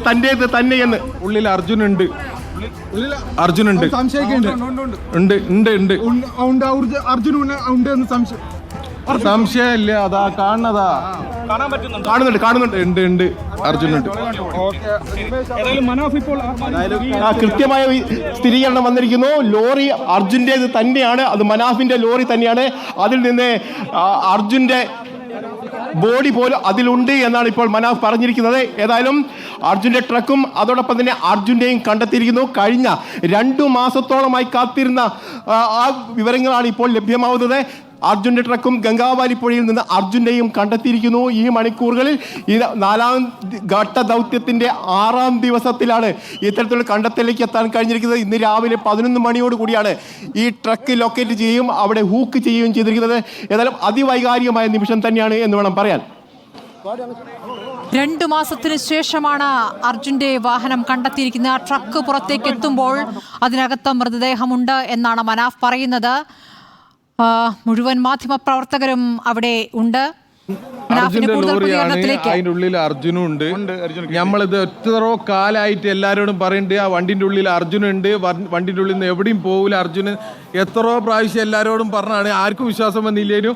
തന്റേത് തന്നെയെന്ന്. ഉള്ളിൽ അർജുനുണ്ട്. സംശയമില്ല. അതാ കാണുന്നതാ, കാണുന്നുണ്ട്. ഉണ്ട് അർജുനുണ്ട്. കൃത്യമായ സ്ഥിരീകരണം വന്നിരിക്കുന്നു. ലോറി അർജുൻ്റേത് തന്നെയാണ്, അത് മനാഫിന്റെ ലോറി തന്നെയാണ്. അതിൽ നിന്ന് അർജുന്റെ ബോഡി പോലും അതിലുണ്ട് എന്നാണ് ഇപ്പോൾ മനാഫ് പറഞ്ഞിരിക്കുന്നത്. ഏതായാലും അർജുന്റെ ട്രക്കും അതോടൊപ്പം തന്നെ അർജുന്റെയും കണ്ടെത്തിയിരിക്കുന്നു. കഴിഞ്ഞ 2 മാസത്തോളമായി കാത്തിരുന്ന ആ വിവരങ്ങളാണ് ഇപ്പോൾ ലഭ്യമാവുന്നത്. അർജുന്റെ ട്രക്കും ഗംഗാവാലി പുഴയിൽ നിന്ന് അർജുനെയും കണ്ടെത്തിയിരിക്കുന്നു. ഈ മണിക്കൂറുകളിൽ ഈ 4ാം ഘട്ട ദൗത്യത്തിന്റെ 6ാം ദിവസത്തിലാണ് ഇത്തരത്തിലുള്ള കണ്ടെത്തലിലേക്ക് എത്താൻ കഴിഞ്ഞിരിക്കുന്നത്. ഇന്ന് രാവിലെ 11 മണിയോട് കൂടിയാണ് ഈ ട്രക്ക് ലൊക്കേറ്റ് ചെയ്യുകയും അവിടെ ഹൂക്ക് ചെയ്യുകയും ചെയ്തിരിക്കുന്നത്. ഏതായാലും അതിവൈകാരികമായ നിമിഷം തന്നെയാണ് എന്ന് വേണം പറയാൻ. 2 മാസത്തിന് ശേഷമാണ് അർജുന്റെ വാഹനം കണ്ടെത്തിയിരിക്കുന്നത്. ട്രക്ക് പുറത്തേക്ക് എത്തുമ്പോൾ അതിനകത്ത് മൃതദേഹമുണ്ട് എന്നാണ് മനാഫ് പറയുന്നത്. മുഴുവൻ മാധ്യമ പ്രവർത്തകരും അവിടെ ഉണ്ട്. അതിൻ്റെ ഉള്ളിൽ അർജുനും ഉണ്ട്. നമ്മളിത് എത്രയോ കാലമായിട്ട് എല്ലാവരോടും പറയുന്നുണ്ട് ആ വണ്ടിൻ്റെ ഉള്ളിൽ അർജുനുണ്ട്, വണ്ടിൻ്റെ ഉള്ളിൽ നിന്ന് എവിടെയും പോകില്ല അർജുന്. എത്രയോ പ്രാവശ്യം എല്ലാവരോടും പറഞ്ഞാണ്, ആർക്കും വിശ്വാസം വന്നില്ലേനും.